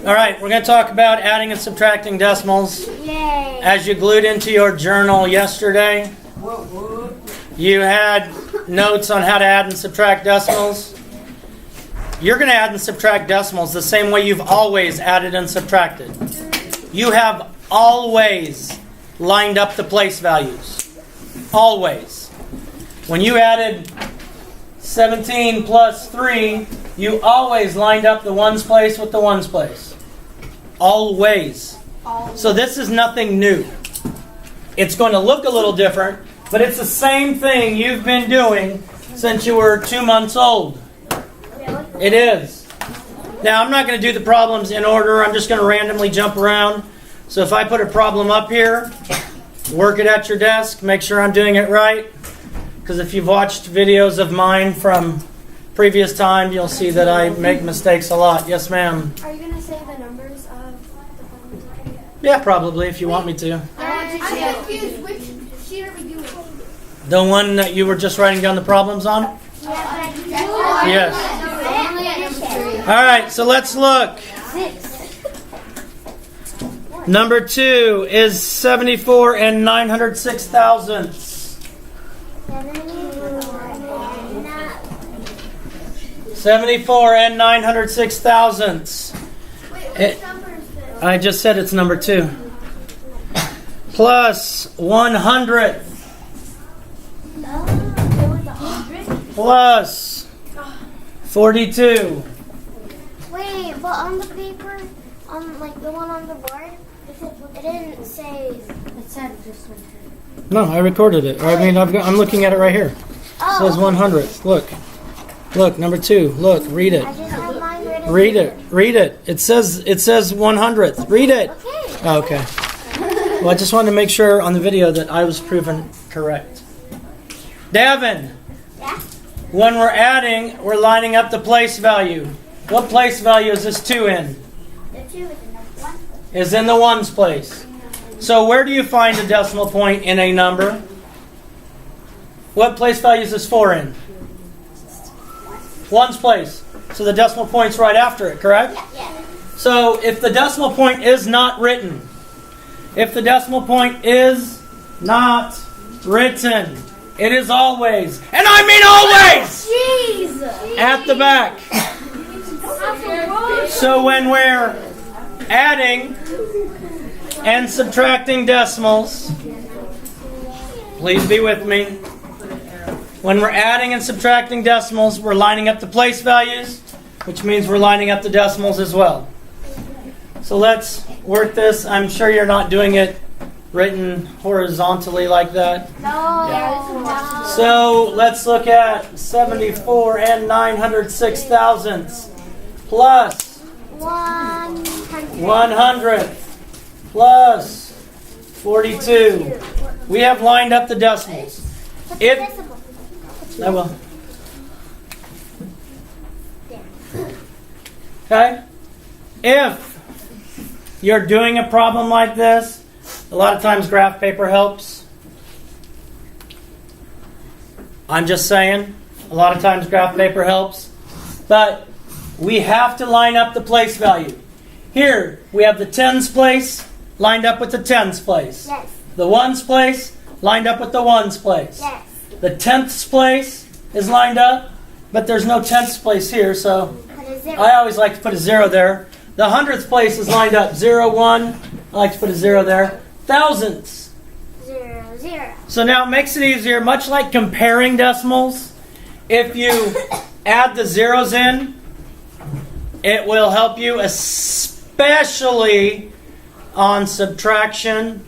All right, we're going to talk about adding and subtracting decimals. Yay! As you glued into your journal yesterday, you had notes on how to add and subtract decimals. You're going to add and subtract decimals the same way you've always added and subtracted. You have always lined up the place values. Always. When you added 17 plus 3, you always lined up the ones place with the ones place. Always. So this is nothing new. It's going to look a little different, but it's the same thing you've been doing since you were 2 months old. It is. Now, I'm not going to do the problems in order. I'm just going to randomly jump around. So if I put a problem up here, work it at your desk. Make sure I'm doing it right. Because if you've watched videos of mine from previous time, you'll see that I make mistakes a lot. Yes, ma'am. Are you going to say the numbers of the problems? Yeah, probably, if you want me to. I'm confused. Which sheet are we doing? The one that you were just writing down the problems on? Yes. All right, so let's look. Number 2 is 74 and 906 thousandths. 74 and 906 thousandths. I just said it's number 2. Plus 100th. Plus 42. Wait, but on the paper, on like the one on the board, it didn't say. It said just 100. No, I recorded it. I'm looking at it right here. It says 100th. Look, number 2. Look, read it. I just have mine written. Read it. It says 100th. Read it. Okay. Okay. Well, I just wanted to make sure on the video that I was proven correct. Davin. Yeah? When we're adding, we're lining up the place value. What place value is this 2 in? The 2 is in the 1. Is in the ones place. So where do you find a decimal point in a number? What place value is this 4 in? Ones place. So the decimal point's right after it, correct? Yeah. So if the decimal point is not written, it is always, and I mean always, Jeez. at the back. So when we're adding and subtracting decimals, please be with me. When we're adding and subtracting decimals, we're lining up the place values, which means we're lining up the decimals as well. So let's work this. I'm sure you're not doing it written horizontally like that. No. So let's look at 74 and 906 thousandths plus 100 plus 42. We have lined up the decimals. I will. Okay? If you're doing a problem like this, a lot of times graph paper helps. I'm just saying, a lot of times graph paper helps. But we have to line up the place value. Here, we have the tens place lined up with the tens place. Yes. The ones place lined up with the ones place. Yes. The tenths place is lined up, but there's no tenths place here, so I always like to put a 0 there. The hundredth place is lined up 0, 1. I like to put a 0 there. Thousandths. 0, 0. So now it makes it easier, much like comparing decimals. If you add the zeros in, it will help you, especially on subtraction.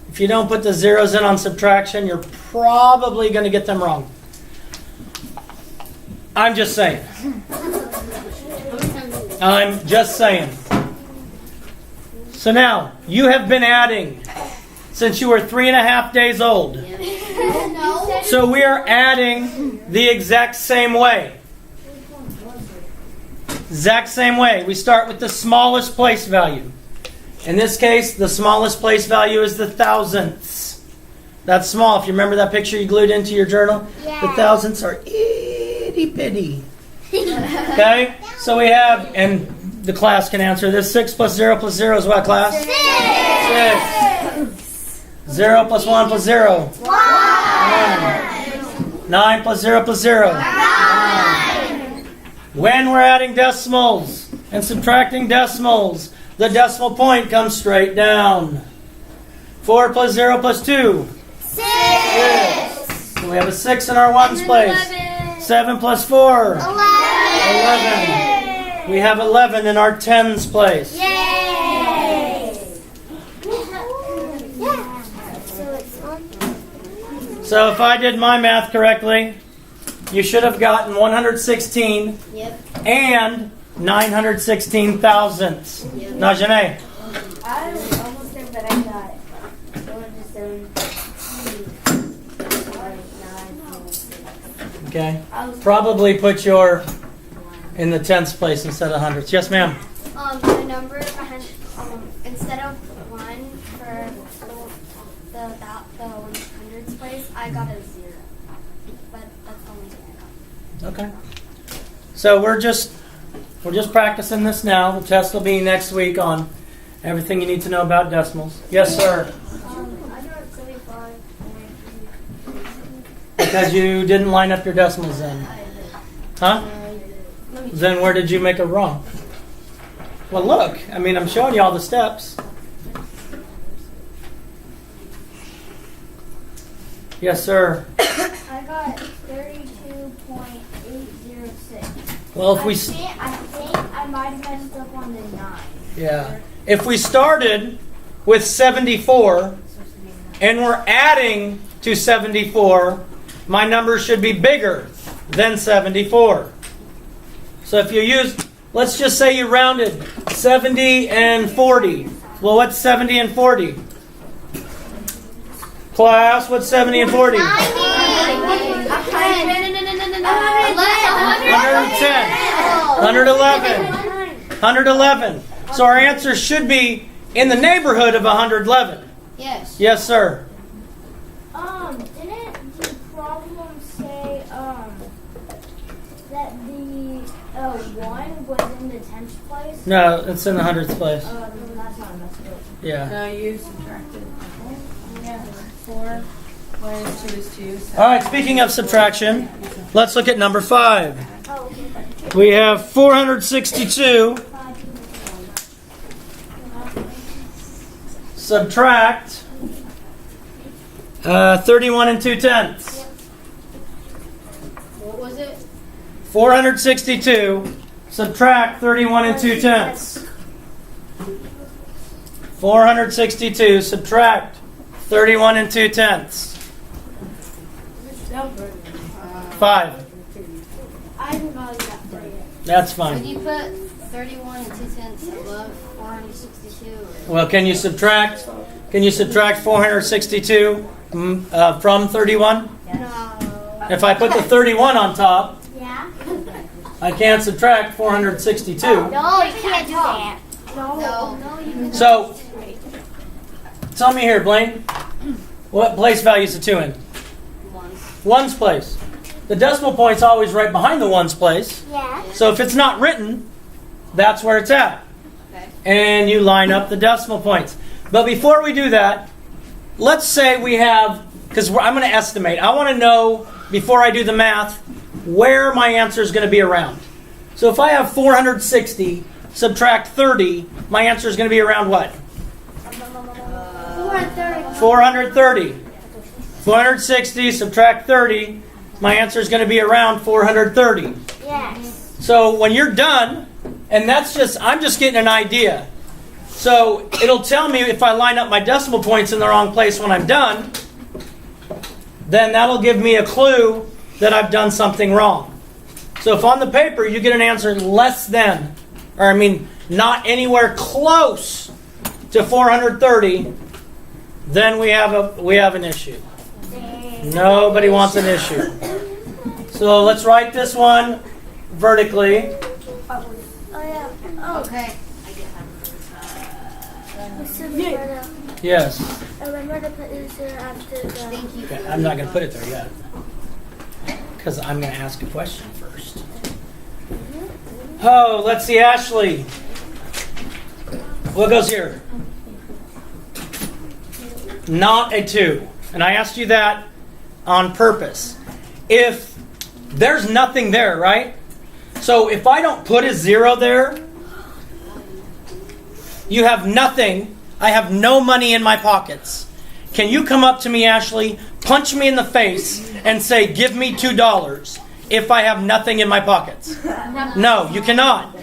If you don't put the zeros in on subtraction, you're probably going to get them wrong. I'm just saying. So now, you have been adding since you were 3.5 days old. So we are adding the exact same way. Exact same way. We start with the smallest place value. In this case, the smallest place value is the thousandths. That's small. If you remember that picture you glued into your journal, Yeah. the thousandths are itty bitty. Okay? So we have, and the class can answer this. 6 plus 0 plus 0 is what, class? 6. 0 plus 1 plus 0. 1. 9 plus 0 plus 0. 9. When we're adding decimals and subtracting decimals, the decimal point comes straight down. 4 plus 0 plus 2. 6. So we have a 6 in our ones place. 7 plus 4. 11. We have 11 in our tens place. Yay! So if I did my math correctly, you should have gotten 116 and 916 thousandths. Now, Janae. I was almost there, but I got 409. Okay. Probably put your in the tens place instead of hundreds. Yes, ma'am. The number behind, instead of 1 for the hundreds place, I got a 0. But that's the only thing I got. Okay. So we're just practicing this now. The test will be next week on everything you need to know about decimals. Yes, sir. I got 75. Because you didn't line up your decimals then. Huh? Then where did you make it wrong? Well, look. I mean, I'm showing you all the steps. Yes, sir. I got 32.806. Well, if we... I think I might have messed up on the 9. Yeah. If we started with 74 and we're adding to 74, my number should be bigger than 74. So if you use, let's just say you rounded 70 and 40. Well, what's 70 and 40? Class, what's 70 and 40? 110. 111. 111. So our answer should be in the neighborhood of 111. Yes. Yes, sir. Didn't the problem say that the 1 was in the 10th place? No, it's in the hundredths place. Then that's how I messed it up. Yeah. No, you subtracted. Yeah. 4 minus 2 is 2. All right, speaking of subtraction, let's look at number 5. Oh, okay. We have 462 subtract 31 and 2/10. What was it? 462 subtract 31 and 2/10. 462 subtract 31 and 2/10. 5. I haven't got that for you. That's Would fine. you put 31 and 2/10 above 462? Well, can you subtract 462 from 31? No. If I put the 31 on top, Yeah? I can't subtract 462. No, you can't do that. No. No, you can. So, tell me here, Blaine, what place value is the 2 in? Ones place. The decimal point's always right behind the ones place. Yeah. So if it's not written, that's where it's at. Okay. And you line up the decimal points. But before we do that, let's say we have, because I'm going to estimate. I want to know, before I do the math, where my answer is going to be around. So if I have 460, subtract 30, my answer is going to be around what? 430. 430. 460, subtract 30, my answer is going to be around 430. Yes. So when you're done, and I'm just getting an idea. So it'll tell me if I line up my decimal points in the wrong place when I'm done, then that'll give me a clue that I've done something wrong. So if on the paper you get an answer less than, not anywhere close to 430, then we have an issue. Nobody wants an issue. So let's write this one vertically. Oh, yeah. Oh, Okay. Yes. remember to put this after the... Thank you. Okay, I'm not going to put it there yet. Because I'm going to ask a question first. Oh, let's see, Ashley. What goes here? Not a 2. And I asked you that on purpose. If there's nothing there, right? So if I don't put a 0 there, you have nothing. I have no money in my pockets. Can you come up to me, Ashley, punch me in the face, and say, give me $2 if I have nothing in my pockets? No, you cannot.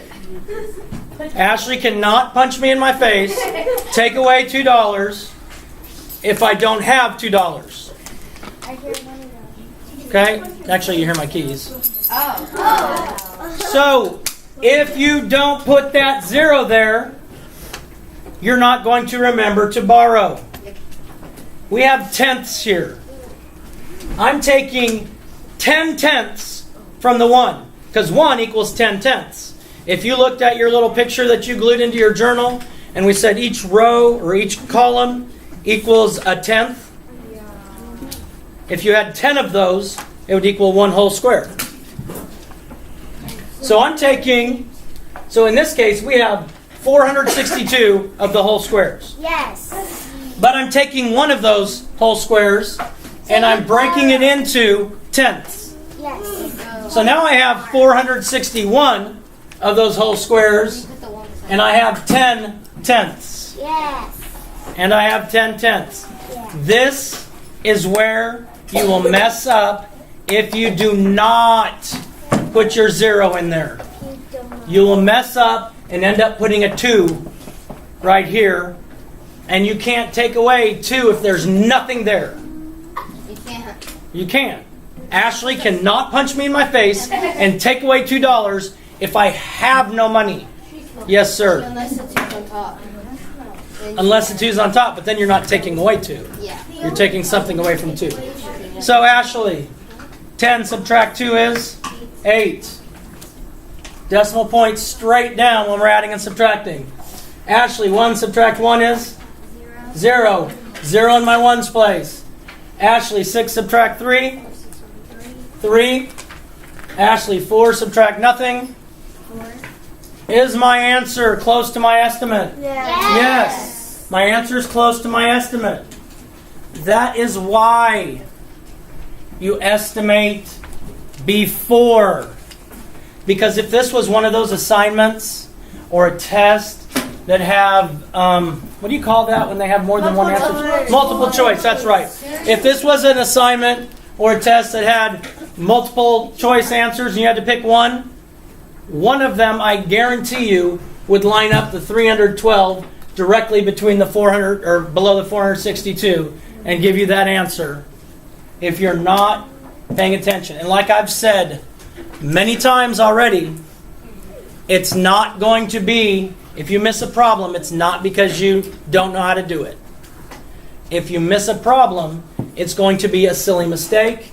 Ashley cannot punch me in my face, take away $2 if I don't have $2. I hear one of those. Okay? Actually, you hear my keys. Oh. So, if you don't put that 0 there, you're not going to remember to borrow. We have tenths here. I'm taking 10 tenths from the 1, because 1 equals 10 tenths. If you looked at your little picture that you glued into your journal, and we said each row or each column equals a tenth, if you had 10 of those, it would equal 1 whole square. So I'm taking, so in this case, we have 462 of the whole squares. Yes. But I'm taking one of those whole squares and I'm breaking it into tenths. Yes. So now I have 461 of those whole squares and I have 10 tenths. Yes. And I have 10 tenths. Yes. This is where you will mess up if you do not put your 0 in there. You will mess up and end up putting a 2 right here. And you can't take away 2 if there's nothing there. You can't. You can't. Ashley cannot punch me in my face and take away $2 if I have no money. Yes, sir. Unless the 2's on top. Unless the 2's on top, but then you're not taking away 2. Yeah. You're taking something away from 2. So, Ashley, 10 subtract 2 is 8. Decimal points straight down when we're adding and subtracting. Ashley, 1 subtract 1 is? 0. 0 in my 1's place. Ashley, 6 subtract 3? 3. Ashley, 4 subtract nothing? 4. Is my answer close to my estimate? Yes. My answer is close to my estimate. That is why you estimate before. Because if this was one of those assignments or a test that have, what do you call that when they have more than one answer? Multiple choice, that's right. If this was an assignment or a test that had multiple choice answers and you had to pick one of them, I guarantee you, would line up the 312 directly between the 400 or below the 462 and give you that answer if you're not paying attention. And like I've said many times already, it's not going to be, if you miss a problem, it's not because you don't know how to do it. If you miss a problem, it's going to be a silly mistake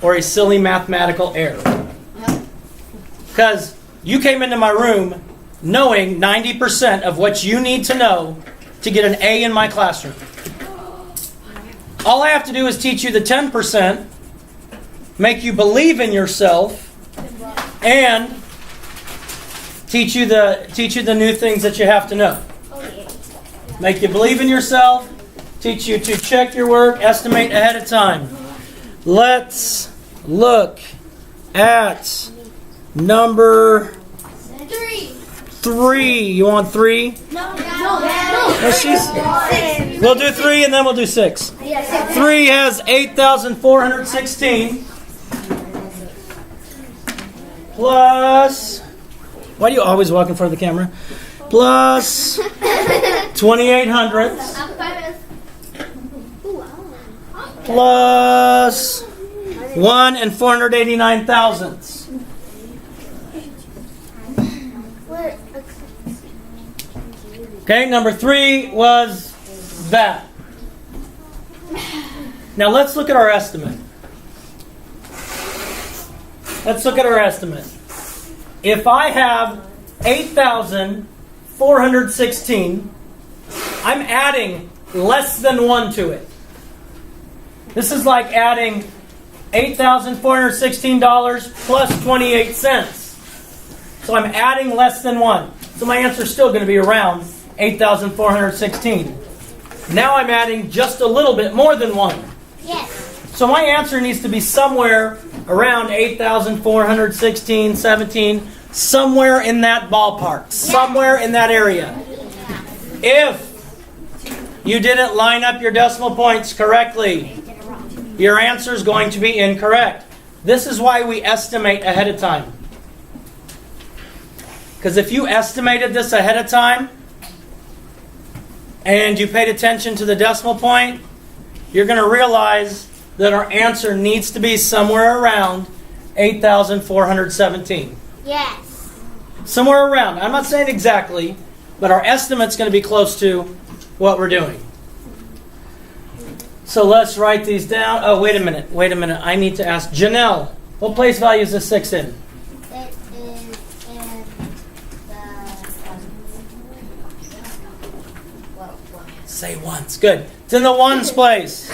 or a silly mathematical error. Because you came into my room knowing 90% of what you need to know to get an A in my classroom. All I have to do is teach you the 10%, make you believe in yourself, and teach you the new things that you have to know. Make you believe in yourself, teach you to check your work, estimate ahead of time. Let's look at number 3. You want 3? No. We'll do 3 and then we'll do 6. 3 has 8,416 plus, why do you always walk in front of the camera? Plus 2,800 plus 1 and 489 thousandths. Okay, number 3 was that. Now let's look at our estimate. Let's look at our estimate. If I have 8,416, I'm adding less than 1 to it. This is like adding $8,416 plus 28 cents. So I'm adding less than 1. So my answer is still going to be around 8,416. Now I'm adding just a little bit more than 1. Yes. So my answer needs to be somewhere around 8,416, 17, somewhere in that ballpark, somewhere in that area. If you didn't line up your decimal points correctly, your answer is going to be incorrect. This is why we estimate ahead of time. Because if you estimated this ahead of time and you paid attention to the decimal point, you're going to realize that our answer needs to be somewhere around 8,417. Yes. Somewhere around. I'm not saying exactly, but our estimate's going to be close to what we're doing. So let's write these down. Oh, wait a minute. I need to ask Janelle, what place value is this 6 in? It is in the... Say ones. Good. It's in the ones place.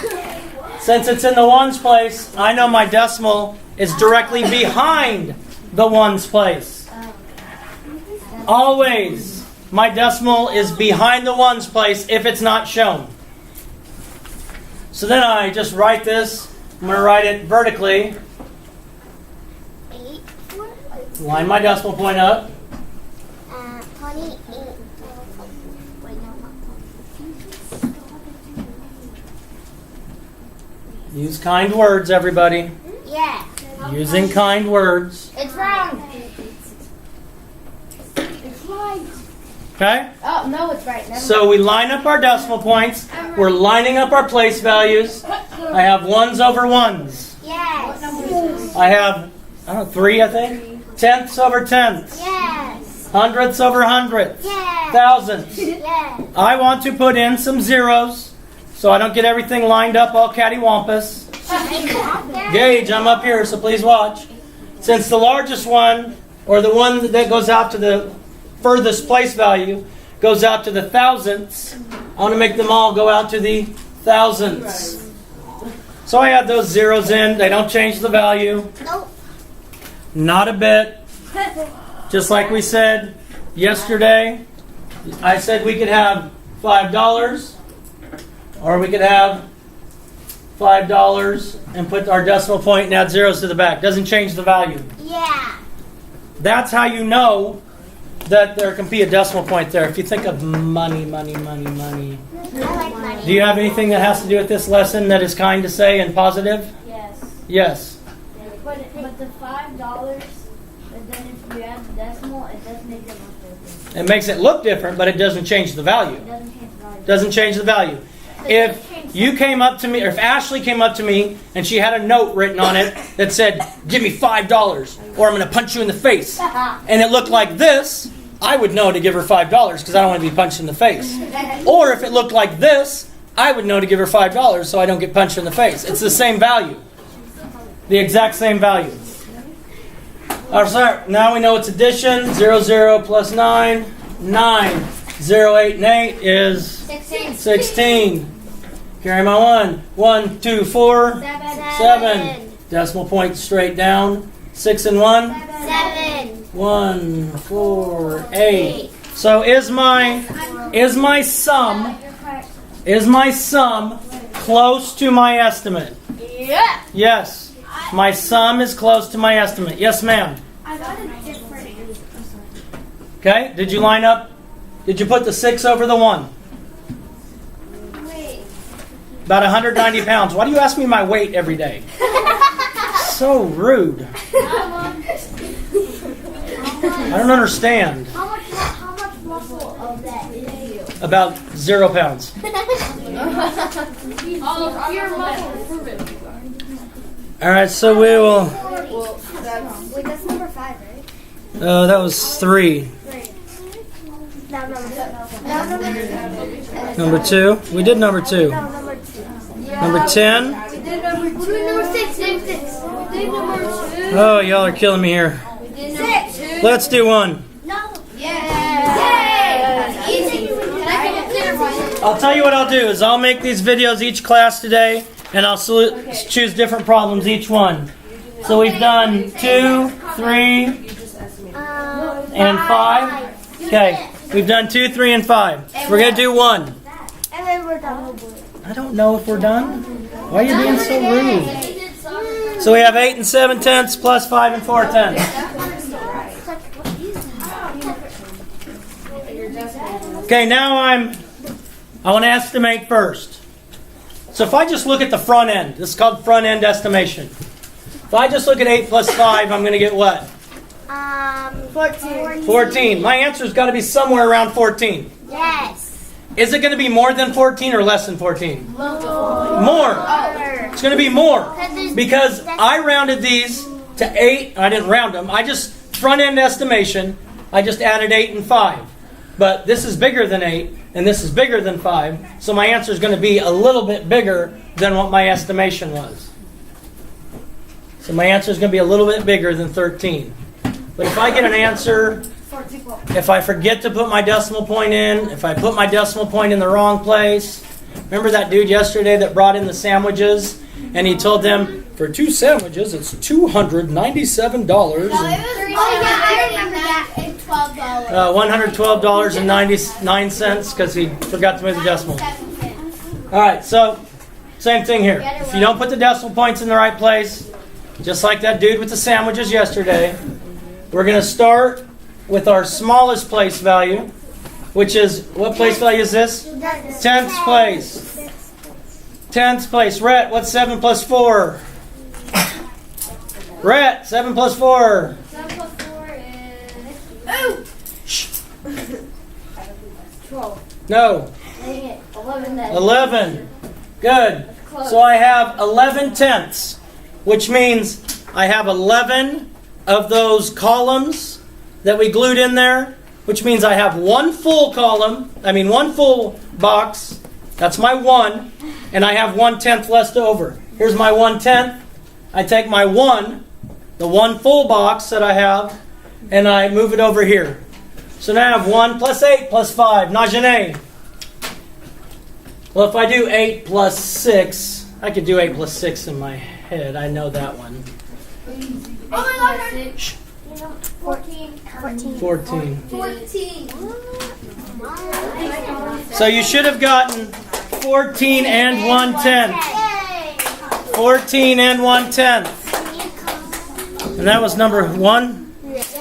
Since it's in the ones place, I know my decimal is directly behind the ones place. Always, my decimal is behind the ones place if it's not shown. So then I just write this. I'm going to write it vertically. 8. Line my decimal point up. 28. Wait, no, not 20. Use kind words, everybody. Yeah. Using kind words. It's wrong. It's right. Okay? Oh, no, it's right. Never So we line up our decimal points. We're lining up our place values. I have ones over ones. Yes. I have, 3, I think. Tenths over tenths. Yes. Hundredths over hundredths. Yes. Thousandths. Yes. I want to put in some zeros so I don't get everything lined up all cattywampus. Gage, I'm up here, so please watch. Since the largest one, or the one that goes out to the furthest place value, goes out to the thousandths, I want to make them all go out to the thousandths. So I add those zeros in. They don't change the value. Nope. Not a bit. Just like we said yesterday, I said we could have $5, or we could have $5 and put our decimal point and add zeros to the back. Doesn't change the value. Yeah. That's how you know that there can be a decimal point there. If you think of money. I like money. Do you have anything that has to do with this lesson that is kind to say and positive? Yes. Yes. But the $5, but then if you add the decimal, it does make it look different. It makes it look different, but it doesn't change the value. It doesn't change the value. Doesn't change the value. If you came up to me, or if Ashley came up to me and she had a note written on it that said, "Give me $5 or I'm going to punch you in the face," and it looked like this, I would know to give her $5 because I don't want to be punched in the face. Or if it looked like this, I would know to give her $5 so I don't get punched in the face. It's the same value. The exact same value. All right, now we know it's addition. 0, 0 plus 9. 9. 0, 8, and 8 is 16. Carry my 1. 1, 2, 4. 7. Decimal point straight down. 6 and 1. 7. 1, 4, 8. So is my sum close to my estimate? Yeah. Yes. My sum is close to my estimate. Yes, ma'am. I got a different. Okay. Did you line up? Did you put the 6 over the 1? Wait. About 190 pounds. Why do you ask me my weight every day? So rude. I don't understand. How much muscle of that is you? About 0 pounds. Your muscle. All right, so we will. Wait, that's number 5, right? That was 3. Now number 2. Number 2. We did number 2. No, number 2. Number 10. We did number 2. We did number 6. We did number 2. Oh, y'all are killing me here. 6. Let's do 1. No. Yay! Easy. Can I get a clear one? I'll tell you what I'll do is I'll make these videos each class today, and I'll choose different problems each one. So we've done 2, 3, and 5. Okay. We've done 2, 3, and 5. We're going to do 1. And then we're done. I don't know if we're done. Why are you being so rude? So we have 8 and 7/10 plus 5 and 4/10. Okay, now I want to estimate first. So if I just look at the front end, this is called front end estimation. If I just look at 8 plus 5, I'm going to get what? 14. 14. My answer's got to be somewhere around 14. Yes. Is it going to be more than 14 or less than 14? More. It's going to be more. Because I rounded these to 8. I didn't round them. I just, front end estimation, I just added 8 and 5. But this is bigger than 8, and this is bigger than 5. So my answer is going to be a little bit bigger than what my estimation was. So my answer is going to be a little bit bigger than 13. But if I get an answer, if I forget to put my decimal point in, if I put my decimal point in the wrong place, remember that dude yesterday that brought in the sandwiches, and he told them, for 2 sandwiches, it's $297. I remember that. And $12. $112.99 because he forgot to move the decimal. All right, so same thing here. If you don't put the decimal points in the right place, just like that dude with the sandwiches yesterday, we're going to start with our smallest place value, which is, what place value is this? 10th place. 10th place. Rhett, what's 7 plus 4? Rhett, 7 plus 4. 7 plus 4 is... 12. No. Dang it. 11 then. 11. Good. So I have 11 tenths, which means I have 11 of those columns that we glued in there, which means I have one full one full box. That's my 1, and I have 1/10 left over. Here's my 1/10. I take my 1, the one full box that I have, and I move it over here. So now I have 1 plus 8 plus 5. Najane. Well, if I do 8 plus 6, I could do 8 plus 6 in my head. I know that one. Oh my God. 14. 14. 14. So you should have gotten 14 and 1/10. 14 and 1/10. And that was number 1? Yes.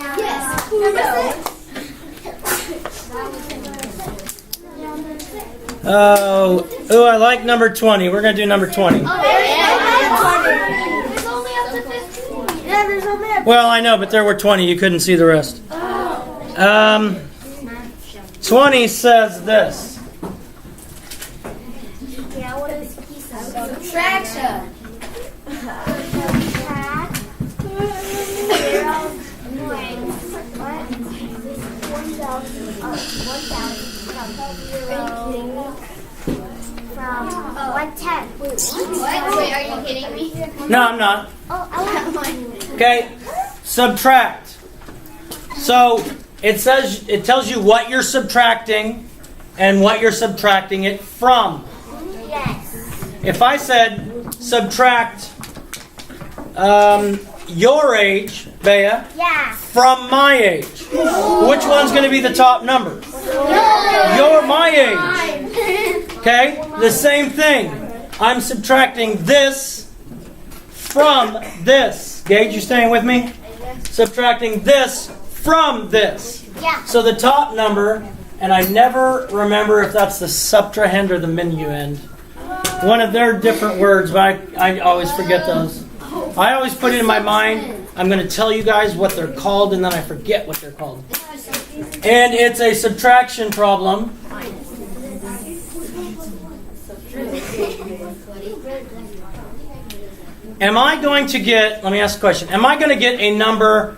Oh, I like number 20. We're going to do number 20. There's only up to 15. Yeah, there's only a... Well, I know, but there were 20. You couldn't see the rest. 20 says this. Yeah, what is pieces? Subtraction. From 110. What? Wait, are you kidding me? No, I'm not. Oh, I want one. Okay, subtract. So it tells you what you're subtracting and what you're subtracting it from. Yes. If I said subtract your age, Bea, Yeah. from my age, which one's going to be the top number? You're my age. Okay, the same thing. I'm subtracting this from this. Gage, you staying with me? Subtracting this from this. Yeah. So the top number, and I never remember if that's the subtrahend or the minuend. One of their different words, but I always forget those. I always put it in my mind, I'm going to tell you guys what they're called, and then I forget what they're called. And it's a subtraction problem. Am I going to get, let me ask a question, am I going to get a number,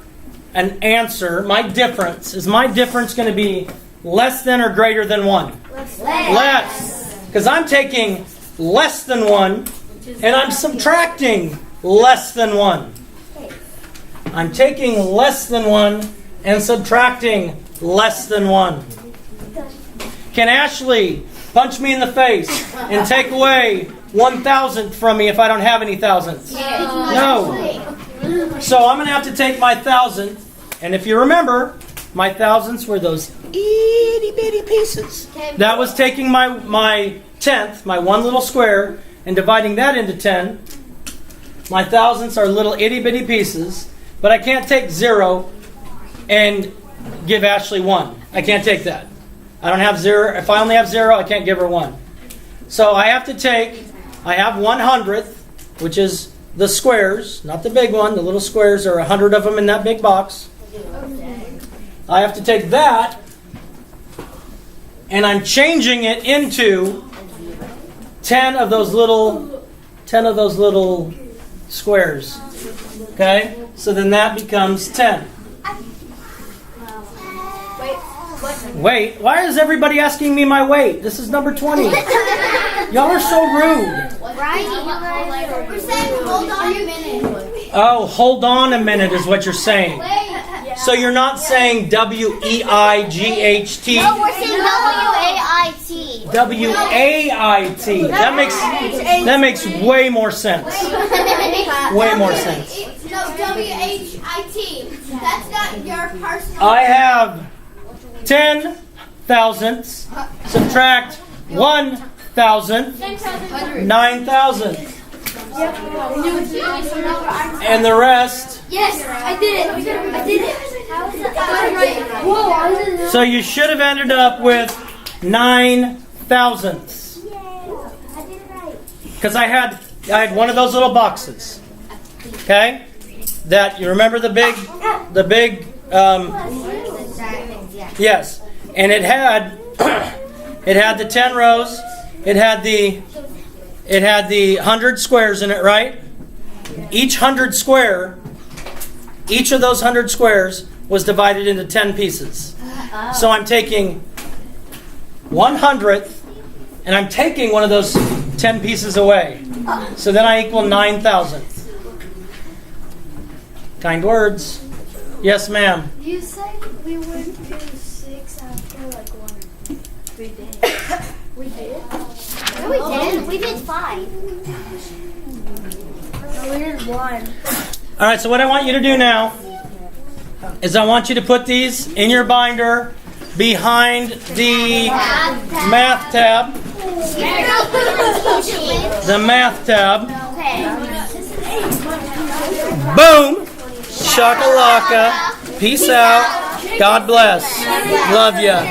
an answer, my difference, is my difference going to be less than or greater than 1? Less. Because I'm taking less than 1, and I'm subtracting less than 1. I'm taking less than 1 and subtracting less than 1. Can Ashley punch me in the face and take away 1,000 from me if I don't have any thousands? No. So I'm going to have to take my 1,000, and if you remember, My thousandths were those itty bitty pieces. That was taking my tenth, my one little square, and dividing that into 10. My thousandths are little itty bitty pieces, but I can't take 0 and give Ashley 1. I can't take that. I don't have 0. If I only have 0, I can't give her 1. So I have to take, I have 1/100th, which is the squares, not the big one. The little squares are 100 of them in that big box. I have to take that, and I'm changing it into 10 of those little squares. Okay? So then that becomes 10. Wait, why is everybody asking me my weight? This is number 20. Y'all are so rude. Right? We're saying hold on a minute. Oh, hold on a minute is what you're saying. So you're not saying W-E-I-G-H-T. No, we're saying W-A-I-T. W-A-I-T. That makes way more sense. Way more sense. No, W-H-I-T. That's not your personal. I have 10 thousandths. Subtract 1 thousandth. 9 thousandths. And the rest. Yes, I did it. I did it. Whoa. So you should have ended up with 9 thousandths. Because I had one of those little boxes. Okay? That you remember the big yes. And it had the 10 rows. It had the 100 squares in it, right? Each of those 100 squares was divided into 10 pieces. So I'm taking 1/100th, and I'm taking one of those 10 pieces away. So then I equal 9 thousandths. Kind words. Yes, ma'am. You said we wouldn't do 6 after like 1. We did. We did? No, we didn't. We did 5. No, we did 1. All right, so what I want you to do now is I want you to put these in your binder behind the math tab. The math tab. Boom! Shakalaka. Peace out. God bless. Love ya.